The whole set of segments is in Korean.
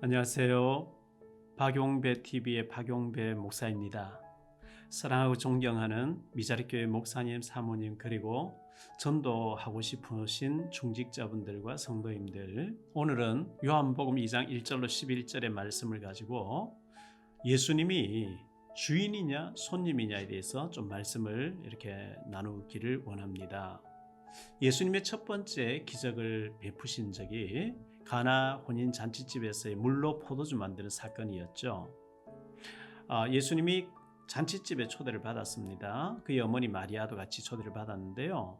안녕하세요. 박용배 TV의 박용배 목사입니다. 사랑하고 존경하는 미자립교회 목사님, 사모님, 그리고 전도하고 싶으신 중직자분들과 성도님들, 오늘은 요한복음 2장 1절로 11절의 말씀을 가지고 예수님이 주인이냐 손님이냐에 대해서 좀 말씀을 이렇게 나누기를 원합니다. 예수님의 첫 번째 기적을 베푸신 적이 가나 혼인 잔치집에서의 물로 포도주 만드는 사건이었죠. 예수님이 잔치집에 초대를 받았습니다. 그의 어머니 마리아도 같이 초대를 받았는데요.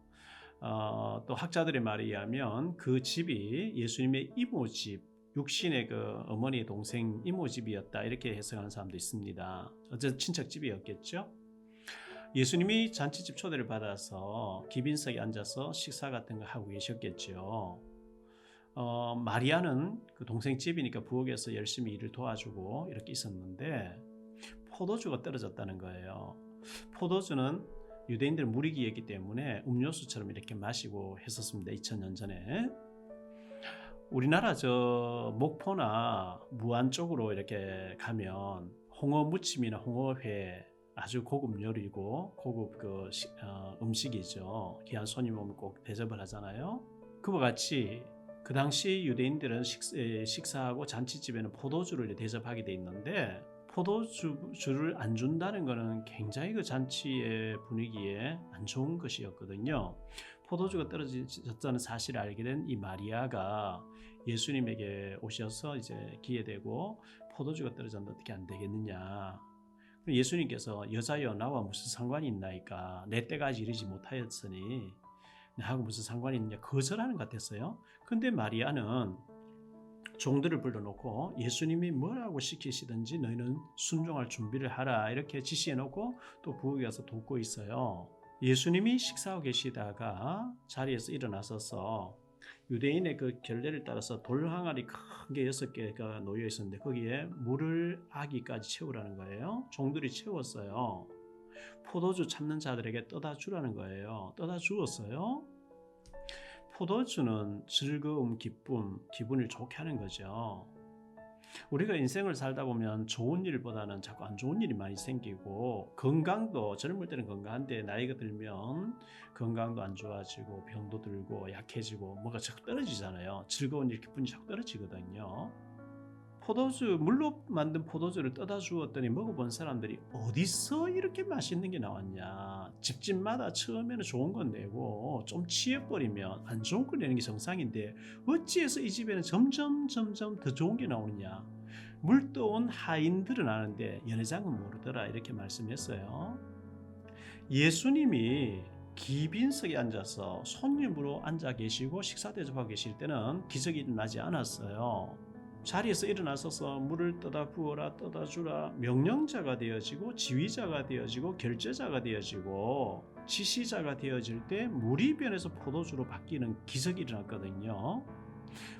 또 학자들의 말에 의하면 그 집이 예수님의 이모집, 육신의 그 어머니의 동생 이모집이었다, 이렇게 해석하는 사람도 있습니다. 어쨌든 친척집이었겠죠. 예수님이 잔치집 초대를 받아서 기빈석에 앉아서 식사 같은 거 하고 계셨겠죠. 마리아는 그 동생 집이니까 부엌에서 열심히 일을 도와주고 이렇게 있었는데 포도주가 떨어졌다는 거예요. 포도주는 유대인들 무리기였기 때문에 음료수처럼 이렇게 마시고 했었습니다. 2000년 전에. 우리나라 저 목포나 무안 쪽으로 이렇게 가면 홍어 무침이나 홍어회 아주 고급 요리고 고급 음식이죠. 귀한 손님 오면 꼭 대접을 하잖아요. 그와 같이 그 당시 유대인들은 식사하고 잔치집에는 포도주를 대접하게 돼 있는데, 포도주를 안 준다는 것은 굉장히 그 잔치의 분위기에 안 좋은 것이었거든요. 포도주가 떨어졌다는 사실을 알게 된 이 마리아가 예수님에게 오셔서 이제 기회되고 포도주가 떨어졌는데 어떻게 안 되겠느냐. 예수님께서 여자여 나와 무슨 상관이 있나이까, 내 때까지 이르지 못하였으니 나하고 무슨 상관이 있느냐, 거절하는 것 같았어요. 근데 마리아는 종들을 불러놓고 예수님이 뭐라고 시키시든지 너희는 순종할 준비를 하라, 이렇게 지시해놓고 또 부엌에 가서 돕고 있어요. 예수님이 식사하고 계시다가 자리에서 일어나셔서 유대인의 그 결례를 따라서 돌 항아리 큰 게 6개가 놓여 있었는데 거기에 물을 아기까지 채우라는 거예요. 종들이 채웠어요. 포도주 참는 자들에게 떠다 주라는 거예요. 떠다 주었어요. 포도주는 즐거움, 기쁨, 기분을 좋게 하는 거죠. 우리가 인생을 살다 보면 좋은 일보다는 자꾸 안 좋은 일이 많이 생기고, 건강도 젊을 때는 건강한데 나이가 들면 건강도 안 좋아지고 병도 들고 약해지고 뭔가 자꾸 떨어지잖아요. 즐거운 일, 기분이 자꾸 떨어지거든요. 포도주, 물로 만든 포도주를 떠다 주었더니 먹어본 사람들이 어디서 이렇게 맛있는 게 나왔냐. 집집마다 처음에는 좋은 건 내고 좀 취해버리면 안 좋은 걸 내는 게 정상인데 어찌해서 이 집에는 점점 더 좋은 게 나오느냐. 물 떠온 하인들은 아는데 연회장은 모르더라, 이렇게 말씀했어요. 예수님이 기빈석에 앉아서 손님으로 앉아 계시고 식사 대접하고 계실 때는 기적이 일어나지 않았어요. 자리에서 일어나서서 물을 떠다 부어라, 떠다 주라, 명령자가 되어지고 지휘자가 되어지고 결제자가 되어지고 지시자가 되어질 때 물이 변해서 포도주로 바뀌는 기적이 일어났거든요.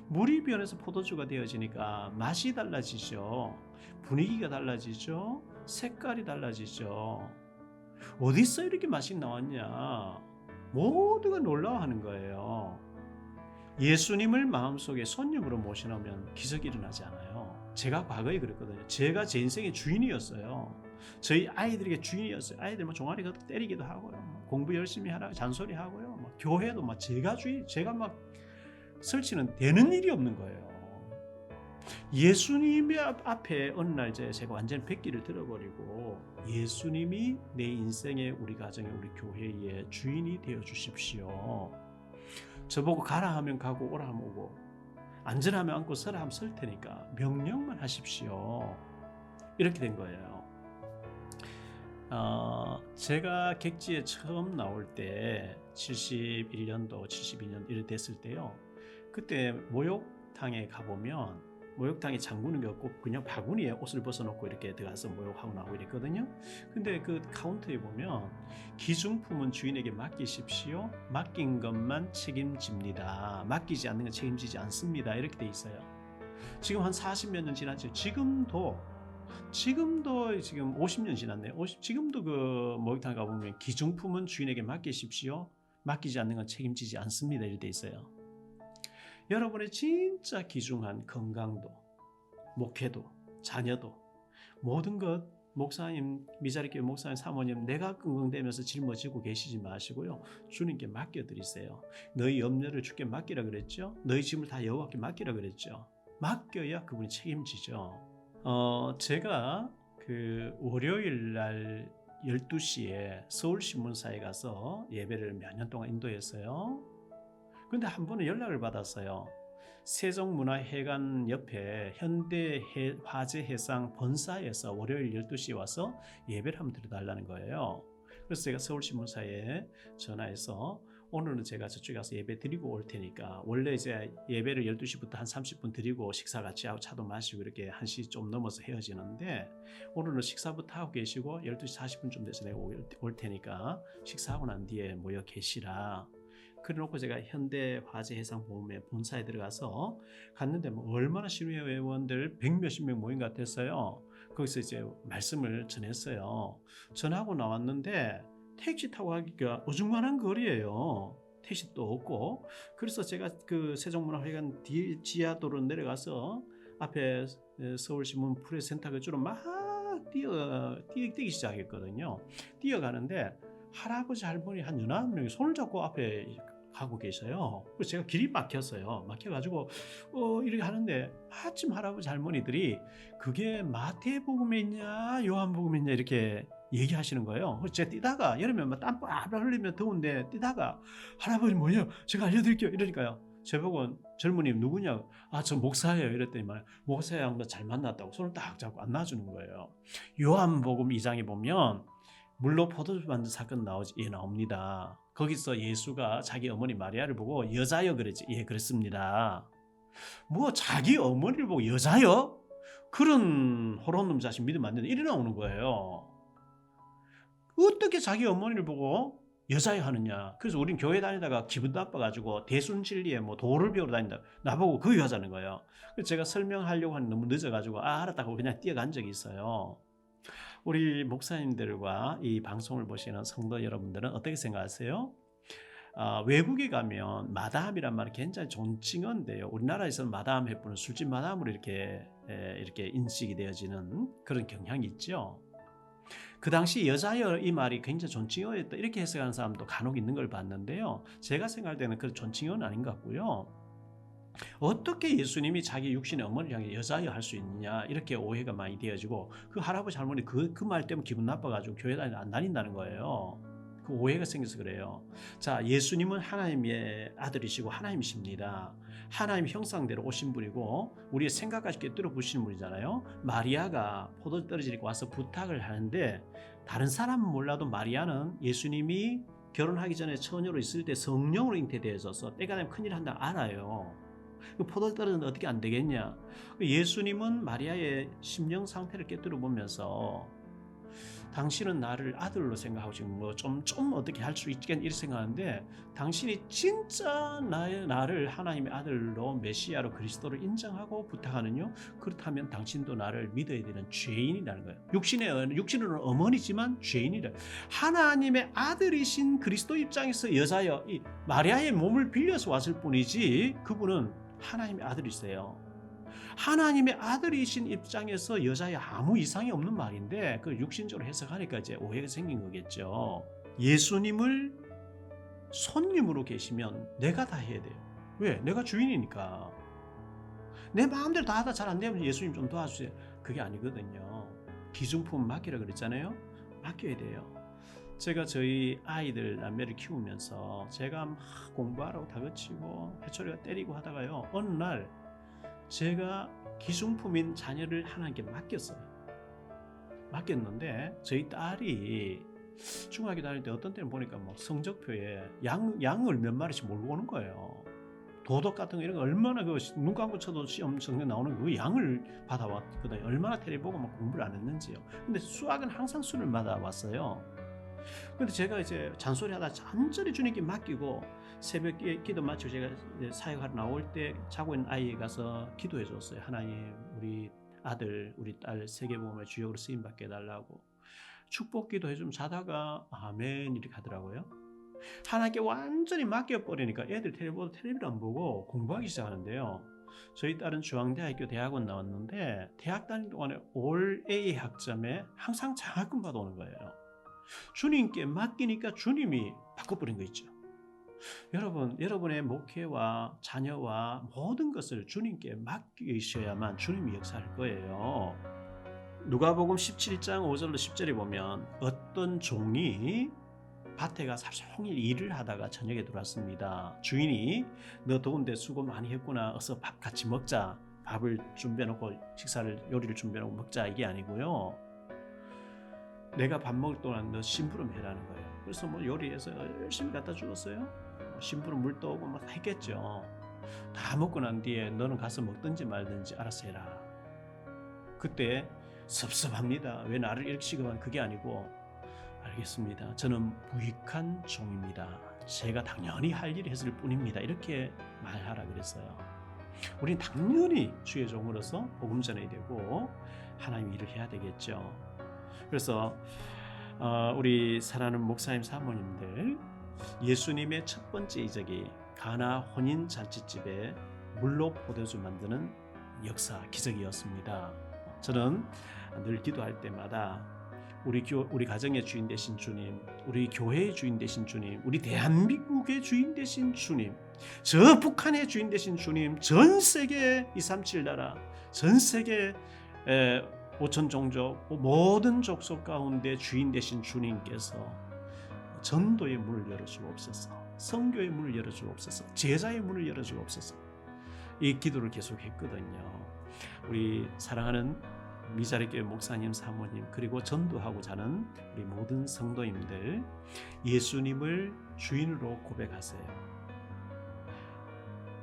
물이 변해서 포도주가 되어지니까 맛이 달라지죠. 분위기가 달라지죠. 색깔이 달라지죠. 어디서 이렇게 맛이 나왔냐. 모두가 놀라워하는 거예요. 예수님을 마음속에 손님으로 모셔놓으면 기적이 일어나지 않아요. 제가 과거에 그랬거든요. 제가 제 인생의 주인이었어요. 저희 아이들에게 주인이었어요. 아이들 종아리 때리기도 하고요. 공부 열심히 하라 잔소리하고요. 교회도 제가 주인, 제가 설치는 되는 일이 없는 거예요. 예수님의 앞에 어느 날 제가 완전 백기를 들어버리고 예수님이 내 인생의, 우리 가정의, 우리 교회의 주인이 되어 주십시오. 저보고 가라 하면 가고 오라 하면 오고 앉으라면 앉고 서라 하면 설 테니까 명령만 하십시오. 이렇게 된 거예요. 제가 객지에 처음 나올 때 71년도 72년 이래 됐을 때요, 그때 목욕탕에 가보면 목욕탕에 잠그는 게 없고 그냥 바구니에 옷을 벗어놓고 이렇게 들어가서 목욕하고 나오고 이랬거든요. 근데 그 카운터에 보면 기중품은 주인에게 맡기십시오. 맡긴 것만 책임집니다. 맡기지 않는 건 책임지지 않습니다. 이렇게 돼 있어요. 지금 한 40몇 년 지났죠. 지금도 지금 50년 지났네요. 지금도 그 목욕탕 가보면 기중품은 주인에게 맡기십시오. 맡기지 않는 건 책임지지 않습니다. 이렇게 돼 있어요. 여러분의 진짜 귀중한 건강도, 목회도, 자녀도, 모든 것 목사님, 미자리교회 목사님, 사모님 내가 끙끙대면서 짊어지고 계시지 마시고요. 주님께 맡겨드리세요. 너희 염려를 주께 맡기라 그랬죠. 너희 짐을 다 여호와께 맡기라 그랬죠. 맡겨야 그분이 책임지죠. 제가 그 월요일 날 12시에 서울신문사에 가서 예배를 몇 년 동안 인도했어요. 그런데 한 번은 연락을 받았어요. 세종문화회관 옆에 현대화재해상 본사에서 월요일 12시에 와서 예배를 한번 드려달라는 거예요. 그래서 제가 서울신문사에 전화해서 오늘은 제가 저쪽에 가서 예배 드리고 올 테니까, 원래 이제 예배를 12시부터 한 30분 드리고 식사 같이 하고 차도 마시고 이렇게 1시 좀 넘어서 헤어지는데, 오늘은 식사부터 하고 계시고 12시 40분쯤 돼서 내가 올 테니까 식사하고 난 뒤에 모여 계시라. 그래놓고 제가 현대화재해상보험의 본사에 들어가서 갔는데 얼마나 시민회원들 100몇십 명 모인 것 같았어요. 거기서 이제 말씀을 전했어요. 전하고 나왔는데 택시 타고 가기가 어중간한 거리예요. 택시도 없고. 그래서 제가 그 세종문화회관 지하도로 내려가서 앞에 서울신문 프레스센터 그쪽으로 막 뛰기 시작했거든요. 뛰어가는데 할아버지 할머니 한 19명이 손을 잡고 앞에 가고 계셔요. 그래서 제가 길이 막혔어요. 막혀가지고 이렇게 하는데 마침 할아버지 할머니들이 그게 마태복음에 있냐 요한복음에 있냐 이렇게 얘기하시는 거예요. 그래서 제가 뛰다가 여름에 막 땀 뻘뻘 흘리면 더운데 뛰다가 할아버지 뭐예요? 제가 알려드릴게요. 이러니까요. 제보고 젊은이 누구냐? 저 목사예요. 이랬더니 목사야 한번 잘 만났다고 손을 딱 잡고 안 놔주는 거예요. 요한복음 2장에 보면 물로 포도주 만든 사건 나옵니다. 거기서 예수가 자기 어머니 마리아를 보고 여자여 그랬지. 예, 그랬습니다. 뭐 자기 어머니를 보고 여자여? 그런 호론놈 자식 믿으면 안 된다. 이래 나오는 거예요. 어떻게 자기 어머니를 보고 여자여 하느냐. 그래서 우린 교회 다니다가 기분 나빠가지고 대순진리에 뭐 도를 배우러 다닌다. 나보고 그거 하자는 거예요. 그래서 제가 설명하려고 하는데 너무 늦어가지고 알았다고 그냥 뛰어간 적이 있어요. 우리 목사님들과 이 방송을 보시는 성도 여러분들은 어떻게 생각하세요? 외국에 가면 마담이란 말이 굉장히 존칭어인데요. 우리나라에서는 마담 해부는 술집 마담으로 이렇게 인식이 되어지는 그런 경향이 있죠. 그 당시 여자여 이 말이 굉장히 존칭어였다 이렇게 해석하는 사람도 간혹 있는 걸 봤는데요. 제가 생각할 때는 그런 존칭어는 아닌 것 같고요. 어떻게 예수님이 자기 육신의 어머니를 향해 여자여 할 수 있느냐 이렇게 오해가 많이 되어지고 그 할아버지 할머니 그 말 때문에 기분 나빠가지고 교회 안 다닌다는 거예요. 그 오해가 생겨서 그래요. 자, 예수님은 하나님의 아들이시고 하나님이십니다. 하나님 형상대로 오신 분이고 우리의 생각까지 꿰뚫어 보시는 분이잖아요. 마리아가 포도주 떨어지니까 와서 부탁을 하는데 다른 사람은 몰라도 마리아는 예수님이 결혼하기 전에 처녀로 있을 때 성령으로 잉태되어져서 때가 되면 큰일 한다 알아요. 포도주 떨어졌는데 어떻게 안 되겠냐. 예수님은 마리아의 심령 상태를 꿰뚫어 보면서 당신은 나를 아들로 생각하고 지금 좀 어떻게 할 수 있겠냐 이렇게 생각하는데 당신이 진짜 나를 하나님의 아들로 메시아로 그리스도를 인정하고 부탁하느냐? 그렇다면 당신도 나를 믿어야 되는 죄인이라는 거예요. 육신으로는 어머니지만 죄인이다. 하나님의 아들이신 그리스도 입장에서 여자여 이 마리아의 몸을 빌려서 왔을 뿐이지 그분은 하나님의 아들이세요. 하나님의 아들이신 입장에서 여자에 아무 이상이 없는 말인데 그 육신적으로 해석하니까 이제 오해가 생긴 거겠죠. 예수님을 손님으로 계시면 내가 다 해야 돼요. 왜? 내가 주인이니까. 내 마음대로 다 하다 잘 안 되면 예수님 좀 도와주세요. 그게 아니거든요. 기중품 맡기라 그랬잖아요. 맡겨야 돼요. 제가 저희 아이들 남매를 키우면서 제가 막 공부하라고 다그치고 해초리가 때리고 하다가요. 어느 날 제가 기중품인 자녀를 하나님께 맡겼는데 저희 딸이 중학교 다닐 때 어떤 때는 보니까 뭐 성적표에 양을 몇 마리씩 몰고 오는 거예요. 도덕 같은 거 이런 거 얼마나 눈 감고 쳐도 시험 성적 나오는 그 양을 받아왔거든요. 얼마나 텔레보고 막 공부를 안 했는지요. 근데 수학은 항상 수를 받아왔어요. 근데 제가 이제 잔소리하다 간절히 주님께 맡기고 새벽 기도 마치고 제가 사역하러 나올 때 자고 있는 아이에 가서 기도해 줬어요. 하나님 우리 아들 우리 딸 세계복음의 주역으로 쓰임받게 해달라고 축복 기도해 좀 자다가 아멘 이렇게 하더라고요. 하나님께 완전히 맡겨버리니까 애들 텔레비를 안 보고 공부하기 시작하는데요. 저희 딸은 중앙대학교 대학원 나왔는데 대학 다닐 동안에 올 A 학점에 항상 장학금 받아오는 거예요. 주님께 맡기니까 주님이 바꿔버린 거 있죠. 여러분, 여러분의 목회와 자녀와 모든 것을 주님께 맡기셔야만 주님이 역사할 거예요. 누가복음 17장 5절로 10절에 보면 어떤 종이 밭에 가서 하루 종일 일을 하다가 저녁에 들어왔습니다. 주인이 너 더운데 수고 많이 했구나. 어서 밥 같이 먹자. 밥을 준비해놓고 요리를 준비해놓고 먹자 이게 아니고요. 내가 밥 먹을 동안 너 심부름 해라는 거예요. 그래서 뭐 요리해서 열심히 갖다 주었어요. 심부름 물 떠오고 막 했겠죠. 다 먹고 난 뒤에 너는 가서 먹든지 말든지 알아서 해라. 그때 섭섭합니다. 왜 나를 이렇게 시급한 그게 아니고 알겠습니다. 저는 무익한 종입니다. 제가 당연히 할 일을 했을 뿐입니다. 이렇게 말하라 그랬어요. 우린 당연히 주의 종으로서 복음 전해야 되고 하나님 일을 해야 되겠죠. 그래서 우리 사랑하는 목사님 사모님들, 예수님의 첫 번째 이적이 가나 혼인 잔치집에 물로 포도주 만드는 역사 기적이었습니다. 저는 늘 기도할 때마다 우리 가정의 주인 되신 주님, 우리 교회의 주인 되신 주님, 우리 대한민국의 주인 되신 주님, 저 북한의 주인 되신 주님, 전 세계 237 나라, 전 세계 5천 종족 모든 족속 가운데 주인 되신 주님께서 전도의 문을 열어주옵소서, 선교의 문을 열어주옵소서, 제자의 문을 열어주옵소서. 이 기도를 계속했거든요. 우리 사랑하는 미자리교회 목사님, 사모님, 그리고 전도하고자 하는 우리 모든 성도님들, 예수님을 주인으로 고백하세요.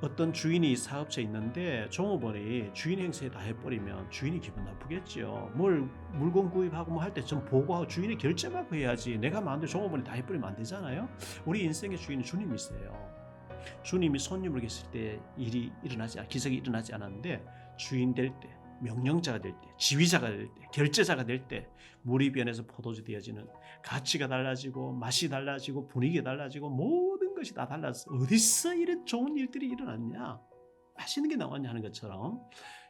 어떤 주인이 사업체 있는데 종업원이 주인 행세 다 해버리면 주인이 기분 나쁘겠죠. 물건 구입하고 뭐 할 때 좀 보고하고 주인이 결제받고 해야지. 내가 마음대로 종업원이 다 해버리면 안 되잖아요. 우리 인생의 주인은 주님이세요. 주님이 손님을 계실 때 기적이 일어나지 않았는데 주인 될 때, 명령자가 될 때, 지휘자가 될 때, 결제자가 될 때 물이 변해서 포도주 되어지는, 가치가 달라지고 맛이 달라지고 분위기가 달라지고 모든 것이 다 달라서 어디서 이런 좋은 일들이 일어났냐, 맛있는 게 나왔냐 하는 것처럼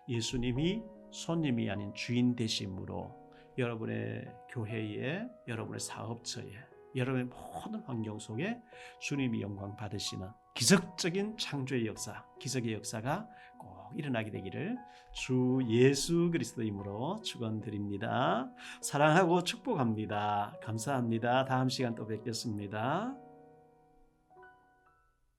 예수님이 손님이 아닌 주인 되심으로 여러분의 교회에, 여러분의 사업처에, 여러분의 모든 환경 속에 주님이 영광 받으시는 기적적인 창조의 역사, 기적의 역사가 꼭 일어나게 되기를 주 예수 그리스도 이름으로 축원드립니다. 사랑하고 축복합니다. 감사합니다. 다음 시간 또 뵙겠습니다.